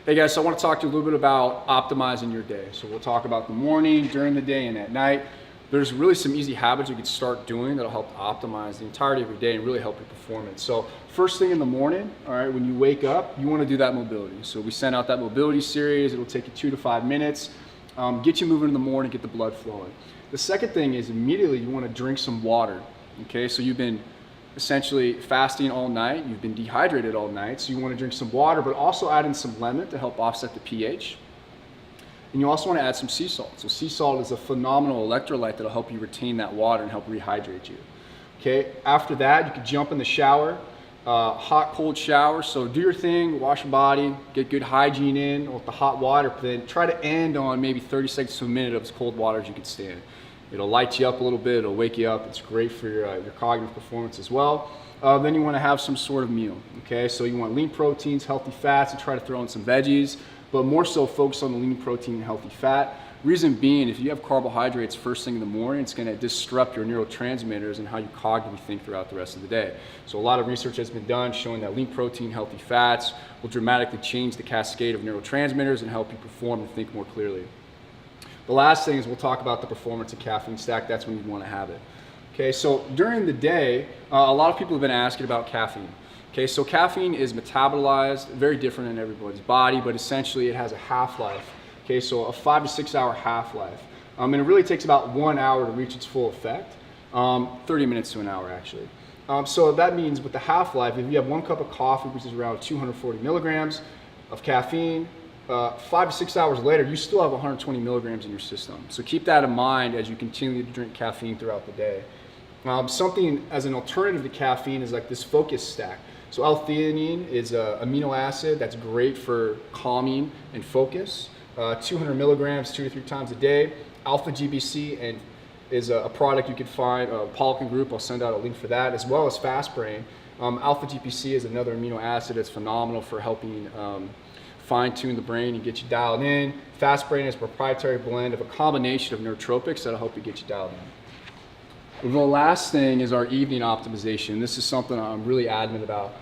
Hey guys, so I want to talk to you a little bit about optimizing your day. So we'll talk about the morning, during the day, and at night. There's really some easy habits you can start doing that'll help optimize the entirety of your day and really help your performance. So first thing in the morning, all right, when you wake up, you want to do that mobility. So we sent out that mobility series. It'll take you 2 to 5 minutes. Get you moving in the morning, get the blood flowing. The second thing is immediately you want to drink some water. Okay, so you've been essentially fasting all night, you've been dehydrated all night, so you want to drink some water, but also add in some lemon to help offset the pH. And you also want to add some sea salt. So sea salt is a phenomenal electrolyte that'll help you retain that water and help rehydrate you. Okay, after that, you can jump in the shower, hot, cold shower. So do your thing, wash your body, get good hygiene in with the hot water, but then try to end on maybe 30 seconds to a minute of as cold water as you can stand. It'll light you up a little bit, it'll wake you up. It's great for your cognitive performance as well. Then you want to have some sort of meal, okay? So you want lean proteins, healthy fats, and try to throw in some veggies, but more so focus on the lean protein and healthy fat. Reason being, if you have carbohydrates first thing in the morning, it's going to disrupt your neurotransmitters and how you cognitively think throughout the rest of the day. So a lot of research has been done showing that lean protein, healthy fats will dramatically change the cascade of neurotransmitters and help you perform and think more clearly. The last thing is we'll talk about the performance and caffeine stack. That's when you want to have it. Okay, so during the day, a lot of people have been asking about caffeine. Okay, so caffeine is metabolized, very different in everybody's body, but essentially it has a half-life. Okay, so a 5 to 6 hour half-life. And it really takes about 1 hour to reach its full effect. 30 minutes to an hour actually. So that means with the half-life, if you have 1 cup of coffee, which is around 240 milligrams of caffeine, 5 to 6 hours later, you still have 120 milligrams in your system. So keep that in mind as you continue to drink caffeine throughout the day. Something as an alternative to caffeine is like this focus stack. So L-theanine is an amino acid that's great for calming and focus. 200 milligrams 2 to 3 times a day. Alpha GBC and is a product you can find, Polican Group, I'll send out a link for that, as well as Fast Brain. Alpha GPC is another amino acid that's phenomenal for helping fine-tune the brain and get you dialed in. Fast Brain is a proprietary blend of a combination of nootropics that'll help you get you dialed in. The last thing is our evening optimization. This is something I'm really adamant about.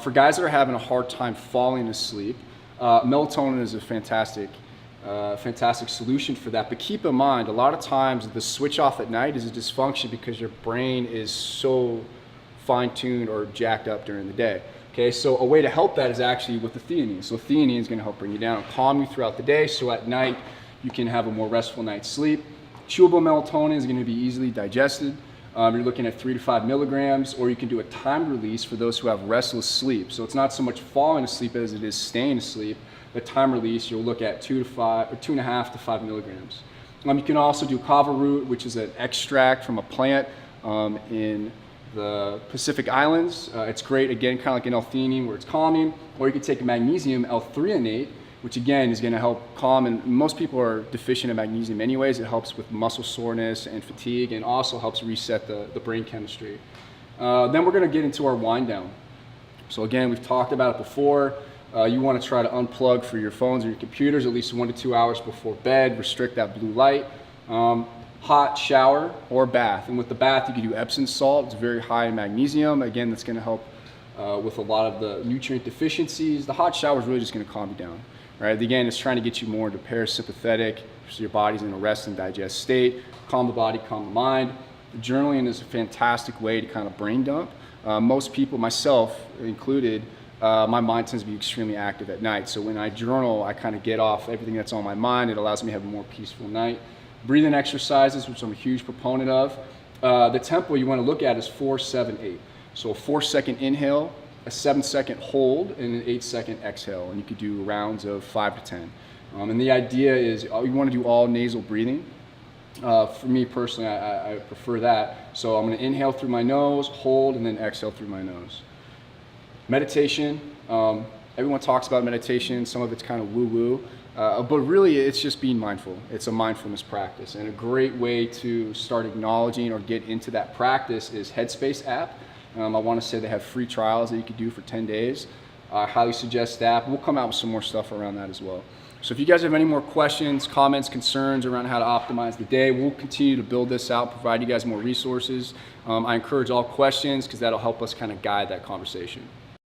For guys that are having a hard time falling asleep, melatonin is a fantastic solution for that. But keep in mind, a lot of times the switch off at night is a dysfunction because your brain is so fine-tuned or jacked up during the day. Okay, so a way to help that is actually with the theanine. So theanine is going to help bring you down and calm you throughout the day, so at night you can have a more restful night's sleep. Chewable melatonin is going to be easily digested. You're looking at 3 to 5 milligrams, or you can do a timed release for those who have restless sleep. So it's not so much falling asleep as it is staying asleep. The time release, you'll look at 2.5 to 5 milligrams. You can also do kava root, which is an extract from a plant in the Pacific Islands. It's great, again, kind of like an L-theanine where it's calming. Or you can take magnesium L-threonate, which again is going to help calm, and most people are deficient in magnesium anyways. It helps with muscle soreness and fatigue, and also helps reset the brain chemistry. Then we're going to get into our wind down. So again, we've talked about it before. You want to try to unplug for your phones or your computers at least 1 to 2 hours before bed. Restrict that blue light. Hot shower or bath. And with the bath, you can do Epsom salt. It's very high in magnesium. Again, that's going to help with a lot of the nutrient deficiencies. The hot shower is really just going to calm you down. Right? Again, it's trying to get you more into parasympathetic, so your body's in a rest and digest state. Calm the body, calm the mind. Journaling is a fantastic way to kind of brain dump. Most people, myself included, my mind tends to be extremely active at night. So when I journal, I kind of get off everything that's on my mind. It allows me to have a more peaceful night. Breathing exercises, which I'm a huge proponent of. The tempo you want to look at is 4, 7, 8. So a 4-second inhale, a 7-second hold, and an 8-second exhale. And you could do rounds of 5 to 10. And the idea is you want to do all nasal breathing. For me personally, I prefer that. So I'm going to inhale through my nose, hold, and then exhale through my nose. Meditation. Everyone talks about meditation. Some of it's kind of woo-woo. But really, it's just being mindful. It's a mindfulness practice. And a great way to start acknowledging or get into that practice is Headspace app. I want to say they have free trials that you could do for 10 days. I highly suggest that. We'll come out with some more stuff around that as well. So if you guys have any more questions, comments, concerns around how to optimize the day, we'll continue to build this out, provide you guys more resources. I encourage all questions because that'll help us kind of guide that conversation.